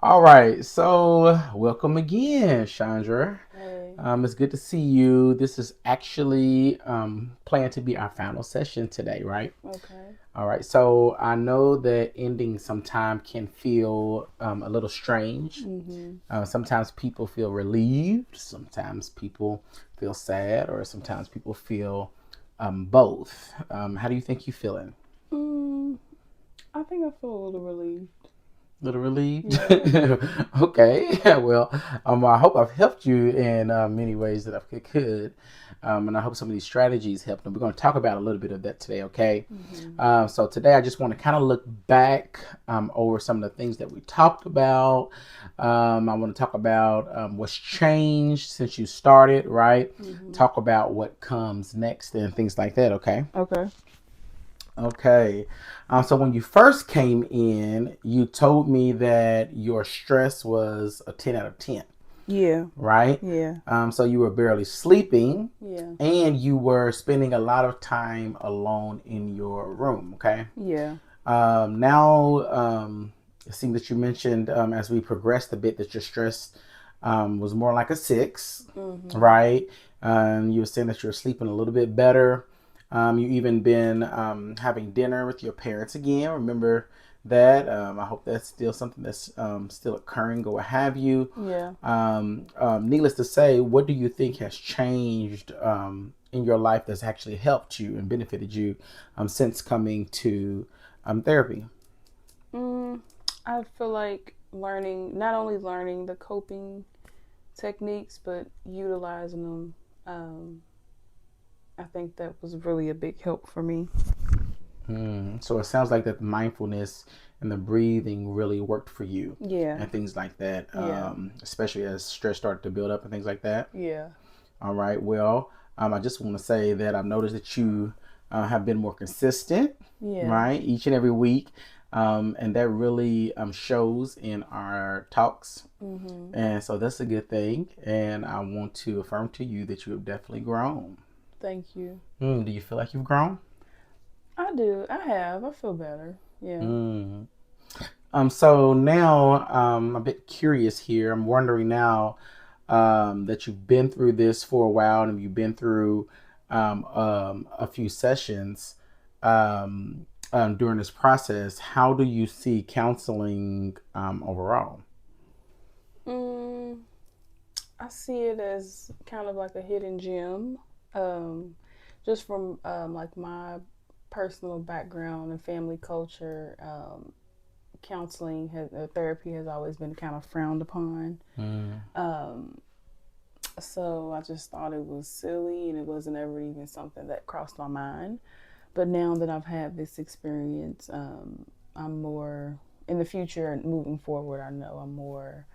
All right, so welcome again, Chandra. Hey, It's good to see you. This is actually planned to be our final session today, right? okay. All right, so I know that ending sometime can feel a little strange. Mm-hmm. Sometimes people feel relieved, sometimes people feel sad, or sometimes people feel both. How do you think you feeling? Mm, I think I feel a little relieved. Little relieved. Yeah. Okay. Well, I hope I've helped you in many ways that I could, and I hope some of these strategies helped. And we're going to talk about a little bit of that today. Okay. Mm-hmm. So today I just want to kind of look back over some of the things that we talked about. I want to talk about what's changed since you started, right? Mm-hmm. Talk about what comes next and things like that. Okay. Okay. Okay. So when you first came in, you told me that your stress was a 10 out of 10, Yeah. right? Yeah. So you were barely sleeping Yeah. and you were spending a lot of time alone in your room, okay? Yeah. Now, it seems that you mentioned as we progressed a bit that your stress was more like a six, Mm-hmm. right? You were saying that you're sleeping a little bit better. You even been having dinner with your parents again. Remember that? I hope that's still something that's still occurring or what have you. Yeah. Needless to say, what do you think has changed in your life that's actually helped you and benefited you since coming to therapy? Mm, I feel like not only learning the coping techniques, but utilizing them. I think that was really a big help for me. So it sounds like that the mindfulness and the breathing really worked for you Yeah. and things like that, Yeah. especially as stress started to build up and things like that. Yeah. All right. Well, I just want to say that I've noticed that you have been more consistent, Yeah. right, each and every week. And that really shows in our talks. Mm-hmm. And so that's a good thing. And I want to affirm to you that you have definitely grown. Thank you. Do you feel like you've grown? I do. I have. I feel better. Yeah. Mm. So now I'm a bit curious here. I'm wondering now that you've been through this for a while and you've been through a few sessions during this process. How do you see counseling overall? Mm, I see it as kind of like a hidden gem. Um, just from like my personal background and family culture, therapy has always been kind of frowned upon. Mm. Um, so I just thought it was silly and it wasn't ever even something that crossed my mind. But now that I've had this experience, I'm more in the future and moving forward. I know I'm more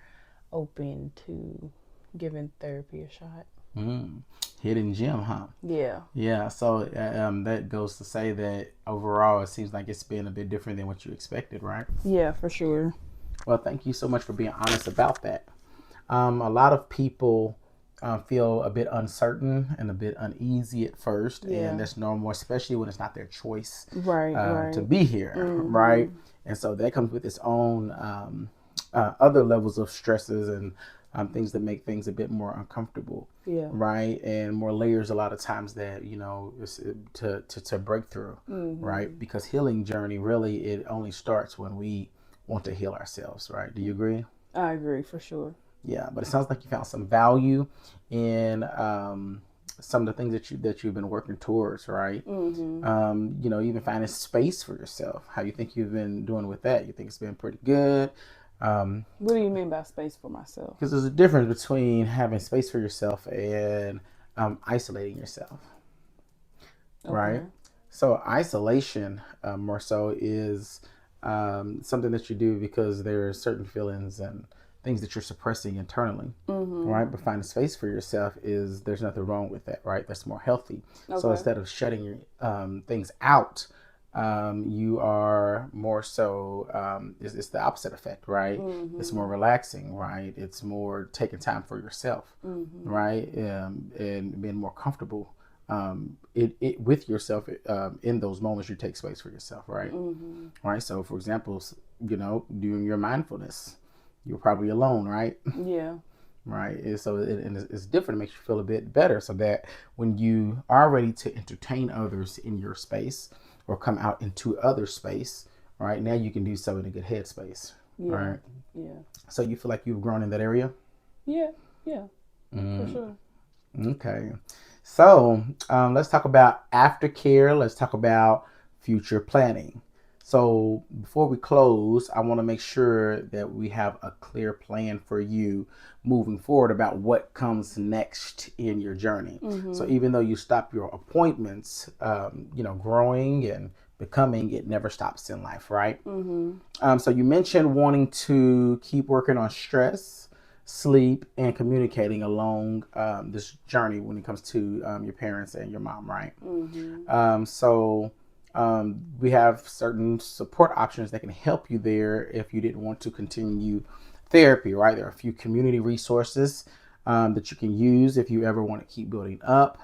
open to giving therapy a shot. Mm. Hidden gem, huh? Yeah. Yeah, so that goes to say that overall, it seems like it's been a bit different than what you expected, right? Yeah, for sure. Well, thank you so much for being honest about that. A lot of people feel a bit uncertain and a bit uneasy at first, and Yeah. that's normal, especially when it's not their choice Right, to right. be here, right? Mm-hmm. And so that comes with its own other levels of stresses and things that make things a bit more uncomfortable, Yeah. right? And more layers a lot of times that to break through, right? Mm-hmm. Because healing journey really it only starts when we want to heal ourselves, right? Do you agree? I agree for sure. Yeah, but it sounds like you found some value in some of the things that you've been working towards, right? Mm-hmm. Even finding space for yourself. How you think you've been doing with that? You think it's been pretty good? Um, What do you mean by space for myself? because there's a difference between having space for yourself and isolating yourself, right? Okay. So isolation more so is something that you do because there are certain feelings and things that you're suppressing internally, Mm-hmm. right? But finding space for yourself is there's nothing wrong with that, right? That's more healthy. So Okay. instead of shutting things out, you are more so it's the opposite effect, right? It's Mm-hmm. more relaxing, right? It's more taking time for yourself, Mm-hmm. right? And being more comfortable it with yourself, in those moments you take space for yourself, right? Mm-hmm. Right. So, for example, doing your mindfulness, you're probably alone, right? Yeah. Right. And so it's different. It makes you feel a bit better, so that when you are ready to entertain others in your space or come out into other space, right now you can do so in a good headspace, Yeah. right? Yeah. So you feel like you've grown in that area. Yeah. Yeah. For Mm, sure. okay. So let's talk about aftercare. Let's talk about future planning. So before we close, I want to make sure that we have a clear plan for you moving forward about what comes next in your journey. So Mm-hmm. even though you stop your appointments, growing and becoming, it never stops in life, right? Mm-hmm. So you mentioned wanting to keep working on stress, sleep, and communicating along this journey when it comes to your parents and your mom, right? Mm-hmm. We have certain support options that can help you there if you didn't want to continue therapy, right? There are a few community resources that you can use if you ever want to keep building up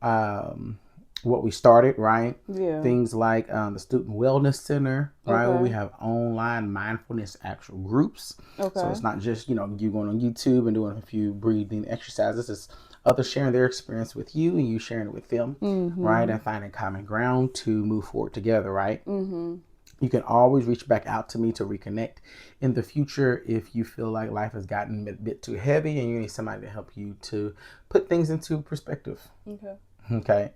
um, what we started, right? Yeah. Things like the Student Wellness Center, right? Where we Okay. have online mindfulness actual groups. So Okay. it's not just, you going on YouTube and doing a few breathing exercises. It's others sharing their experience with you and you sharing it with them, right? Mm-hmm. And finding common ground to move forward together, right? Mm-hmm. You can always reach back out to me to reconnect in the future if you feel like life has gotten a bit too heavy and you need somebody to help you to put things into perspective. Okay. Okay.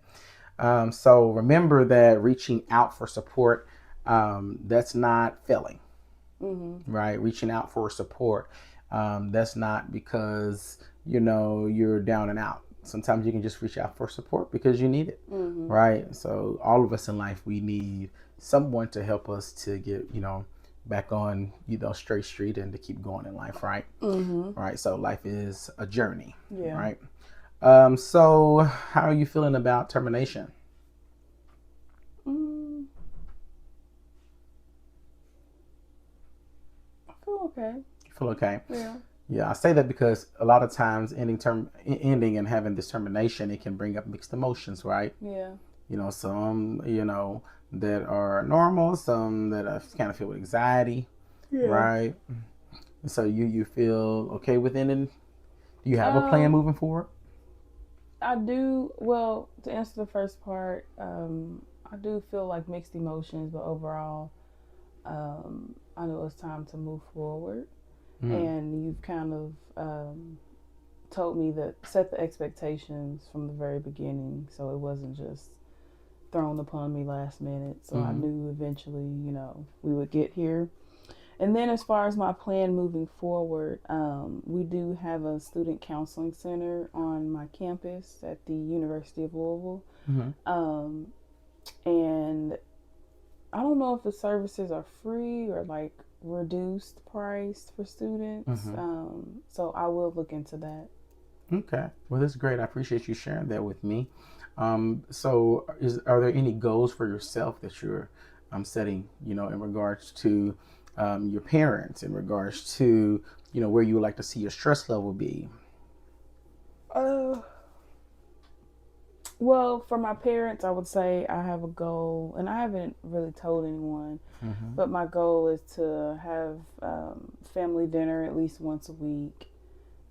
So remember that reaching out for support, that's not failing, Mm-hmm. right? Reaching out for support, that's not because, you're down and out. Sometimes you can just reach out for support because you need it, Mm-hmm. right? So all of us in life, we need someone to help us to get, back on, straight street and to keep going in life, right? Mm-hmm. Right. So life is a journey, Yeah. right? So how are you feeling about termination? Mm, I feel okay. You feel okay? Yeah. Yeah, I say that because a lot of times ending and having this termination, it can bring up mixed emotions, right? Yeah. Some that are normal, some that are kind of feel with anxiety, Yeah. right? So you feel okay with ending? Do you have a plan Um, moving forward? I do. Well, to answer the first part, I do feel like mixed emotions, but overall, I know it's time to move forward. Mm. And you've kind of told me that set the expectations from the very beginning, so it wasn't just thrown upon me last minute. So I Mm-hmm. knew eventually, we would get here. And then, as far as my plan moving forward, we do have a student counseling center on my campus at the University of Louisville. Mm-hmm. Um, and I don't know if the services are free or like reduced price for students. Mm-hmm. So I will look into that. Okay. Well, that's great. I appreciate you sharing that with me. So, are there any goals for yourself that you're setting, in regards to your parents, in regards to, where you would like to see your stress level be? Uh, well, for my parents, I would say I have a goal, and I haven't really told anyone, Mm-hmm. but my goal is to have family dinner at least once a week.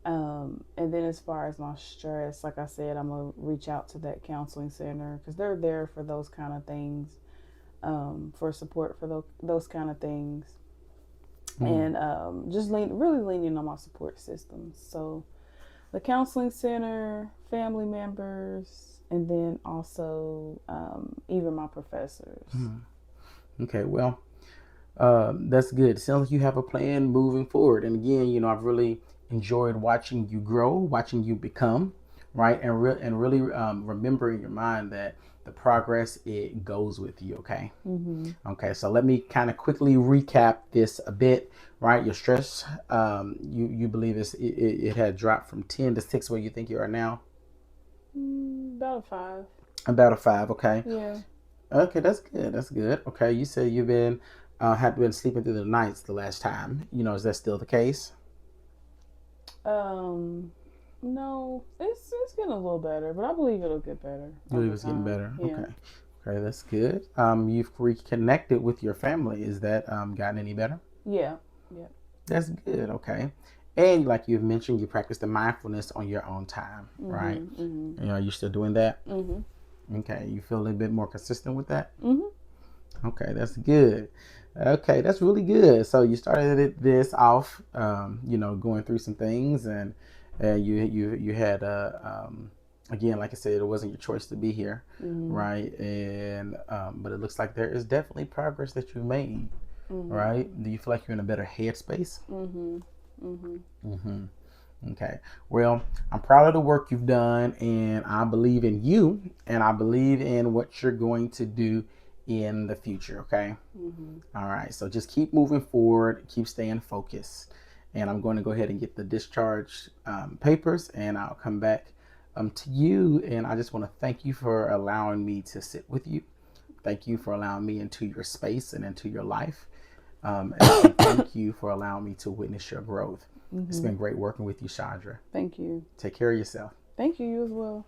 And then, as far as my stress, like I said, I'm gonna reach out to that counseling center because they're there for those kind of things, for support for those kind of things, Mm-hmm. and just really leaning on my support systems. So the counseling center, family members, and then also even my professors. Mm-hmm. Okay. Well, that's good. Sounds like you have a plan moving forward. And again, I've really enjoyed watching you grow, watching you become, right, and really remember in your mind that the progress, it goes with you. Okay. Mm-hmm. Okay. So let me kind of quickly recap this a bit. Right, your stress, you believe it had dropped from 10 to 6, where you think you are now. About a 5. About a 5. Okay. Yeah. Okay, that's good. That's good. Okay, you said you've been had been sleeping through the nights the last time. Is that still the case? Um, No, it's getting a little better, but I believe it'll get better You believe over it's getting time. better? Yeah. Okay. Okay, that's good. You've reconnected with your family. Is that gotten any better? Yeah. Yeah. That's good. Okay. And like you've mentioned, you practice the mindfulness on your own time, right? Mhm. Mhm. You know, are you still doing that? Mhm. Okay. You feel a little bit more consistent with that? Mhm. Okay, that's good. Okay, that's really good. So you started this off, going through some things, and you had again, like I said, it wasn't your choice to be here, Mhm. right? And but it looks like there is definitely progress that you've made, Mhm. right? Do you feel like you're in a better headspace? Mhm. Mhm. Mm-hmm. Okay. Well, I'm proud of the work you've done, and I believe in you, and I believe in what you're going to do in the future. Okay. Mhm. All right. So just keep moving forward, keep staying focused, and I'm going to go ahead and get the discharge papers, and I'll come back to you. And I just want to thank you for allowing me to sit with you. Thank you for allowing me into your space and into your life. And thank you for allowing me to witness your growth. It's Mhm. been great working with you, Chandra. Thank you. Take care of yourself. Thank you. You as well.